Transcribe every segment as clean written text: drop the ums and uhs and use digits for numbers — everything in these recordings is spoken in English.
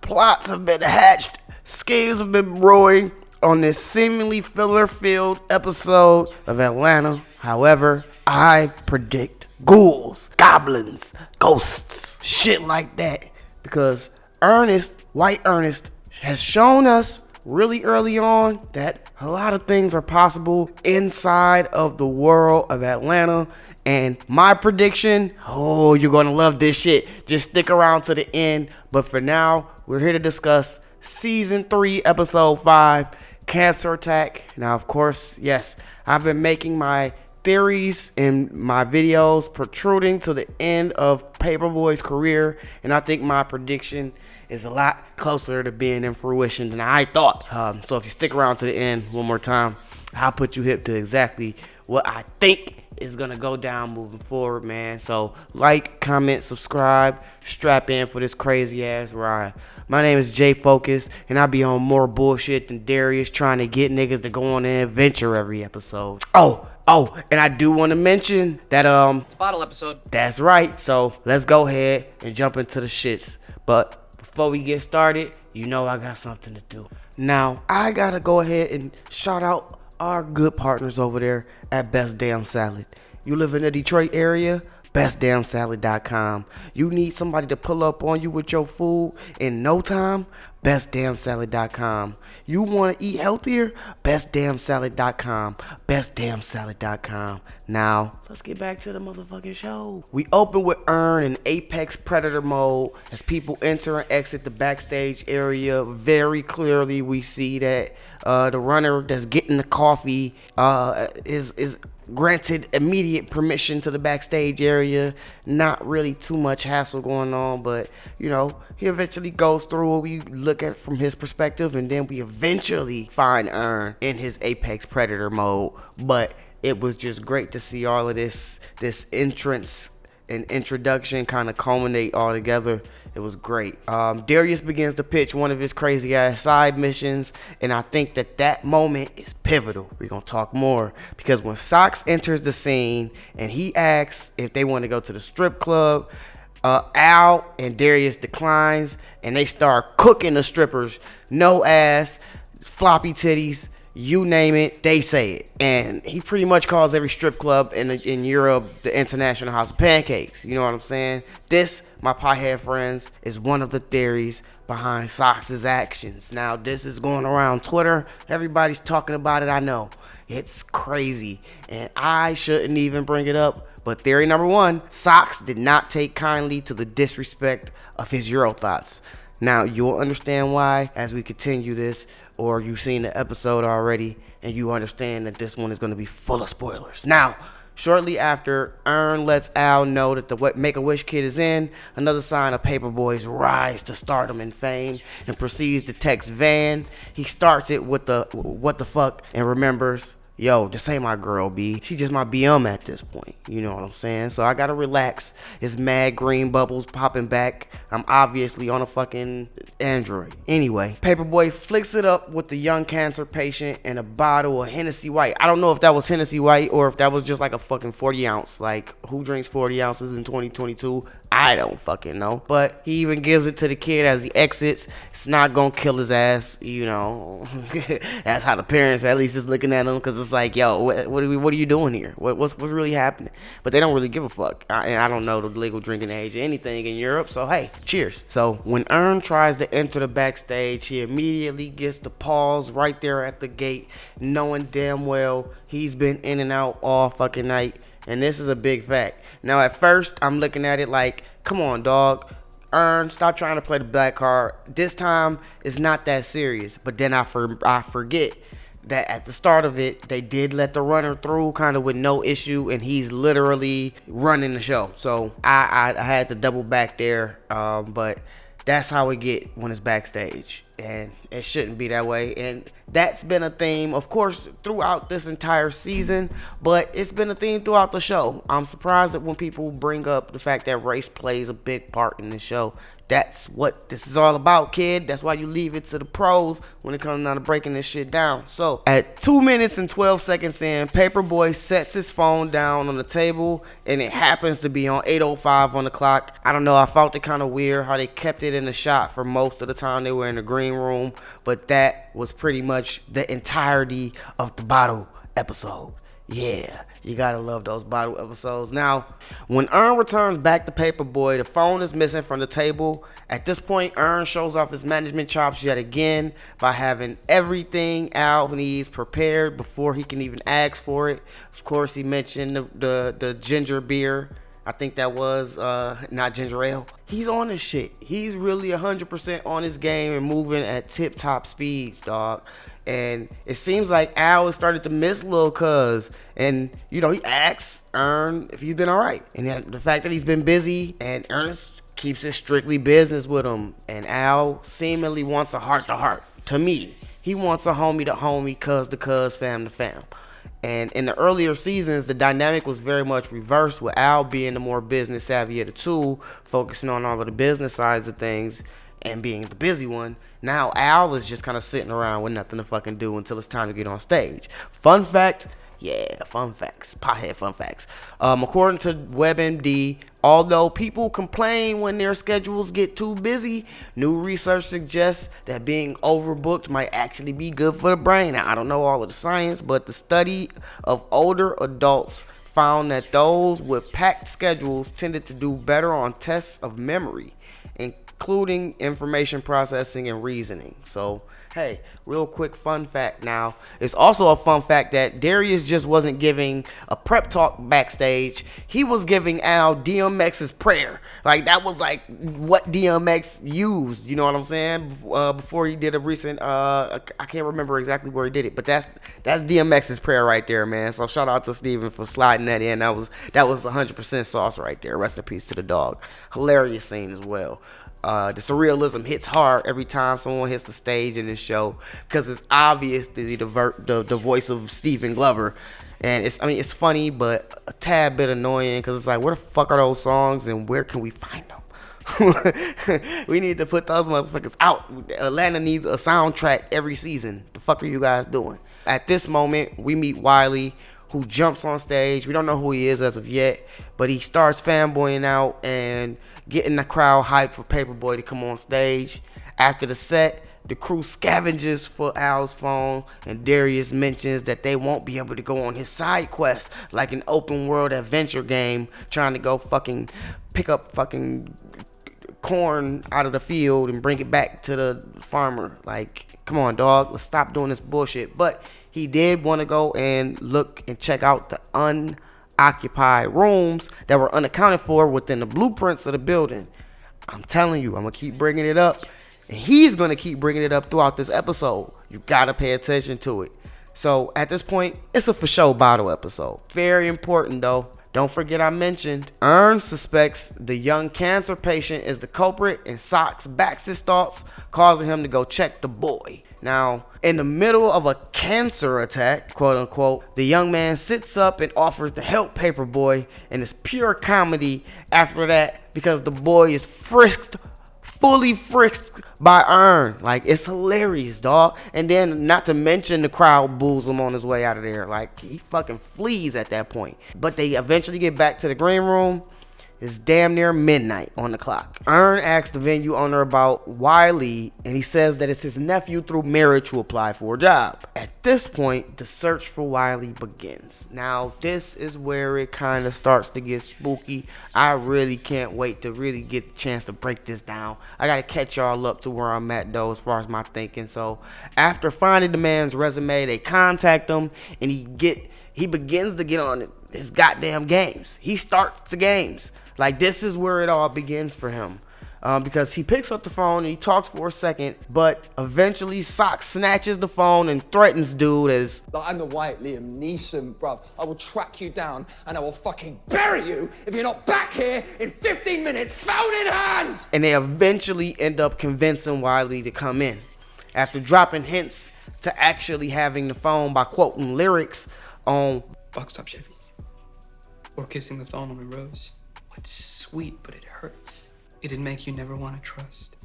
plots have been hatched, schemes have been brewing on this seemingly filler-filled episode of Atlanta. However, I predict ghouls, goblins, ghosts, shit like that. Because White Ernest, has shown us really early on that a lot of things are possible inside of the world of Atlanta. And my prediction, you're gonna love this shit. Just stick around to the end. But for now, we're here to discuss Season 3, Episode 5, Cancer Attack. Now, of course, yes, I've been making my theories in my videos protruding to the end of Paperboy's career. And I think my prediction is a lot closer to being in fruition than I thought. So if you stick around to the end one more time, I'll put you hip to exactly what I think is gonna go down moving forward, man. So like, comment, subscribe, strap in for this crazy ass ride. My name is Jay Focus, and I be on more bullshit than Darius, trying to get niggas to go on an adventure every episode. Oh, and I do want to mention that it's a bottle episode. That's right. So let's go ahead and jump into the shits. But before we get started, you know I got something to do. Now I gotta go ahead and shout out our good partners over there at Best Damn Salad. You live in the Detroit area? BestDamnSalad.com. You need somebody to pull up on you with your food in no time? BestDamnSalad.com. You want to eat healthier? BestDamnSalad.com. BestDamnSalad.com. Now, let's get back to the motherfucking show. We open with Earn in Apex Predator mode as people enter and exit the backstage area. Very clearly, we see that the runner that's getting the coffee is granted immediate permission to the backstage area. Not really too much hassle going on, but you know, he eventually goes through what we look at from his perspective, and then we eventually find Earn in his Apex Predator mode. But it was just great to see all of this entrance and introduction kind of culminate all together. It was great. Darius begins to pitch one of his crazy ass side missions, and I think that moment is pivotal. We're gonna talk more because when Sox enters the scene and he asks if they want to go to the strip club, Al and Darius declines, and they start cooking the strippers. No ass, floppy titties, you name it, they say it. And he pretty much calls every strip club in Europe the International House of Pancakes. You know what I'm saying? This, my piehead friends, is one of the theories behind Sox's actions. Now, this is going around Twitter. Everybody's talking about it, I know. It's crazy. And I shouldn't even bring it up. But theory number one, Sox did not take kindly to the disrespect of his Euro thoughts. Now, you'll understand why as we continue this, or you've seen the episode already, and you understand that this one is going to be full of spoilers. Now, shortly after, Earn lets Al know that the Make-A-Wish kid is in, another sign of Paperboy's rise to stardom and fame, and proceeds to text Van. He starts it with the what the fuck, and remembers, yo, this ain't my girl, B. She just my BM at this point. You know what I'm saying? So I gotta relax. It's mad green bubbles popping back. I'm obviously on a fucking Android. Anyway, Paperboy flicks it up with the young cancer patient and a bottle of Hennessy White. I don't know if that was Hennessy White or if that was just like a fucking 40 ounce. Like, who drinks 40 ounces in 2022? I don't fucking know. But he even gives it to the kid as he exits. It's not gonna kill his ass, you know. That's how the parents at least is looking at him, because it's like, yo, what are you doing here? What's really happening? But they don't really give a fuck. And I don't know the legal drinking age or anything in Europe, so hey, cheers. So when Earn tries to enter the backstage, he immediately gets the pause right there at the gate, knowing damn well he's been in and out all fucking night. And this is a big fact. Now, at first, I'm looking at it like, come on, dog. Earn, stop trying to play the black card. This time, it's not that serious. But then I forget that at the start of it, they did let the runner through kind of with no issue, and he's literally running the show. So I had to double back there, but that's how it get when it's backstage, and it shouldn't be that way. And that's been a theme, of course, throughout this entire season, but it's been a theme throughout the show. I'm surprised that when people bring up the fact that race plays a big part in the show. That's what this is all about, kid. That's why you leave it to the pros when it comes down to breaking this shit down. So at 2 minutes and 12 seconds in, Paperboy sets his phone down on the table, and it happens to be on 8:05 on the clock. I don't know, I felt it kind of weird how they kept connected in the shot for most of the time they were in the green room, but that was pretty much the entirety of the bottle episode. Yeah, you gotta love those bottle episodes. Now, when Earn returns back to Paperboy, the phone is missing from the table. At this point, Earn shows off his management chops yet again by having everything Al needs prepared before he can even ask for it. Of course, he mentioned the ginger beer. I think that was not ginger ale. He's on this shit. He's really 100% on his game and moving at tip-top speeds, dog. And it seems like Al has started to miss Lil Cuz. And, you know, he asks Earn if he's been all right. And the fact that he's been busy, and Ernest keeps it strictly business with him. And Al seemingly wants a heart-to-heart. To me, he wants a homie-to-homie, cuz-to-cuz, fam-to-fam. And in the earlier seasons, the dynamic was very much reversed, with Al being the more business savvy of the two, focusing on all of the business sides of things and being the busy one. Now Al is just kind of sitting around with nothing to fucking do until it's time to get on stage. Fun fact, yeah, fun facts, pothead fun facts. According to WebMD, although people complain when their schedules get too busy, new research suggests that being overbooked might actually be good for the brain. Now, I don't know all of the science, but the study of older adults found that those with packed schedules tended to do better on tests of memory, including information processing and reasoning. So, hey, real quick fun fact now. It's also a fun fact that Darius just wasn't giving a prep talk backstage. He was giving Al DMX's prayer. Like, that was like what DMX used, you know what I'm saying? Before he did a recent, I can't remember exactly where he did it, but that's DMX's prayer right there, man. So shout out to Steven for sliding that in. That was 100% sauce right there. Rest in peace to the dog. Hilarious scene as well. The surrealism hits hard every time someone hits the stage in this show, because it's obvious the voice of Stephen Glover, and it's funny but a tad bit annoying, because it's like, where the fuck are those songs and where can we find them? We need to put those motherfuckers out. Atlanta needs a soundtrack every season. The fuck are you guys doing? At this moment, we meet Wiley, who jumps on stage. We don't know who he is as of yet, but he starts fanboying out and getting the crowd hyped for Paperboy to come on stage. After the set, the crew scavenges for Al's phone, and Darius mentions that they won't be able to go on his side quest, like an open world adventure game, trying to go fucking pick up fucking corn out of the field and bring it back to the farmer. Like, come on, dog, let's stop doing this bullshit. But he did want to go and look and check out the unoccupied rooms that were unaccounted for within the blueprints of the building. I'm telling you, I'm going to keep bringing it up, and he's going to keep bringing it up throughout this episode. You got to pay attention to it. So at this point, it's a for show bottle episode. Very important though. Don't forget I mentioned Earn suspects the young cancer patient is the culprit, and Socks backs his thoughts, causing him to go check the boy. Now, in the middle of a cancer attack, quote unquote, the young man sits up and offers to help Paperboy, and it's pure comedy after that, because the boy is fully frisked by Earn. Like, it's hilarious, dog. And then, not to mention, the crowd boos him on his way out of there. Like, he fucking flees at that point. But they eventually get back to the green room. It's damn near midnight on the clock. Earn asks the venue owner about Wiley, and he says that it's his nephew through marriage who applied for a job. At this point, the search for Wiley begins. Now, this is where it kind of starts to get spooky. I really can't wait to really get the chance to break this down. I gotta catch y'all up to where I'm at though, as far as my thinking. So, after finding the man's resume, they contact him, and he begins to get on his goddamn games. He starts the games. Like, this is where it all begins for him. Because he picks up the phone and he talks for a second, but eventually Socks snatches the phone and threatens dude as, I'm the white Liam Neeson, bruv. I will track you down and I will fucking bury you if you're not back here in 15 minutes, phone in hand! And they eventually end up convincing Wiley to come in. After dropping hints to actually having the phone by quoting lyrics on Box top Chevys, or kissing the thorn on a rose. It's sweet, but it hurts. It'd make you never want to trust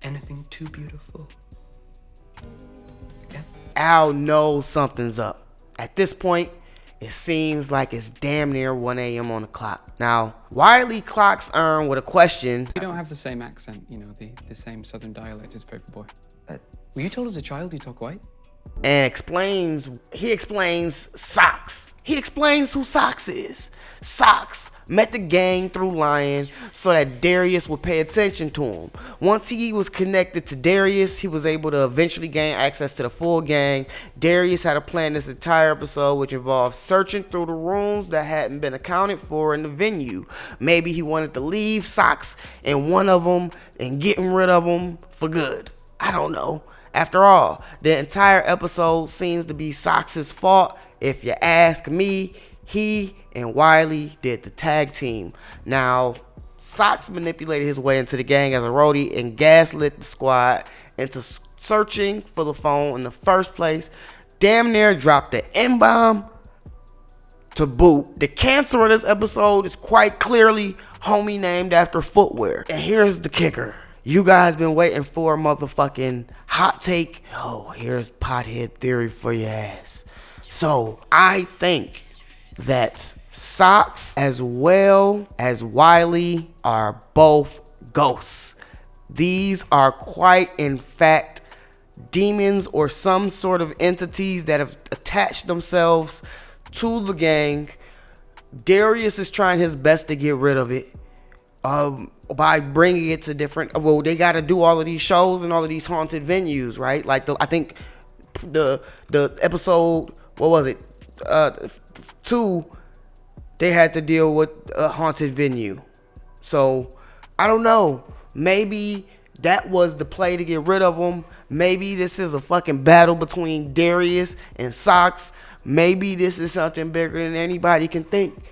anything too beautiful. Yeah. Al knows something's up. At this point, it seems like it's damn near 1 a.m. on the clock. Now, Wiley clocks Earn with a question. You don't have the same accent, you know, the same southern dialect as Paperboy. Were you told as a child you talk white? And he explains Socks. He explains who Socks is. Socks met the gang through lying so that Darius would pay attention to him. Once he was connected to Darius, he was able to eventually gain access to the full gang. Darius had a plan this entire episode, which involved searching through the rooms that hadn't been accounted for in the venue. Maybe he wanted to leave Socks in one of them and getting rid of them for good. I don't know. After all, the entire episode seems to be Socks' fault. If you ask me, he and Wiley did the tag team. Now, Socks manipulated his way into the gang as a roadie and gaslit the squad into searching for the phone in the first place. Damn near dropped the N-bomb to boot. The cancer of this episode is quite clearly homie named after footwear. And here's the kicker. You guys been waiting for a motherfucking hot take. Oh, here's pothead theory for your ass. So, I think that Socks as well as Wiley are both ghosts. These are quite in fact demons or some sort of entities that have attached themselves to the gang. Darius is trying his best to get rid of it by bringing it to different, well, they got to do all of these shows and all of these haunted venues, right? Like I think the episode, what was it, 2, they had to deal with a haunted venue. So I don't know, maybe that was the play to get rid of them. Maybe this is a fucking battle between Darius and Socks. Maybe this is something bigger than anybody can think.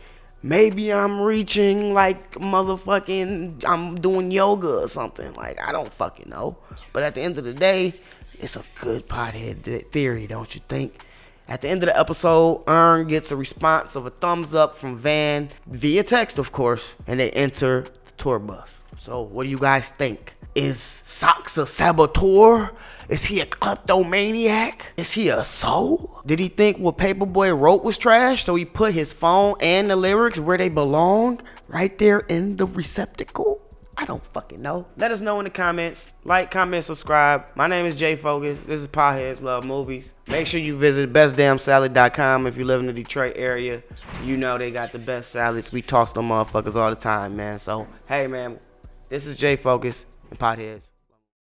Maybe I'm reaching like motherfucking, I'm doing yoga or something. Like, I don't fucking know. But at the end of the day, it's a good pothead theory, don't you think? At the end of the episode, Earn gets a response of a thumbs up from Van via text, of course, and they enter the tour bus. So, what do you guys think? Is Socks a saboteur? Is he a kleptomaniac? Is he a soul? Did he think what Paperboy wrote was trash, so he put his phone and the lyrics where they belong? Right there in the receptacle? I don't fucking know. Let us know in the comments. Like, comment, subscribe. My name is Jay Focus. This is Potheads Love Movies. Make sure you visit bestdamnsalad.com if you live in the Detroit area. You know they got the best salads. We toss them motherfuckers all the time, man. So, hey, man, this is Jay Focus and Potheads.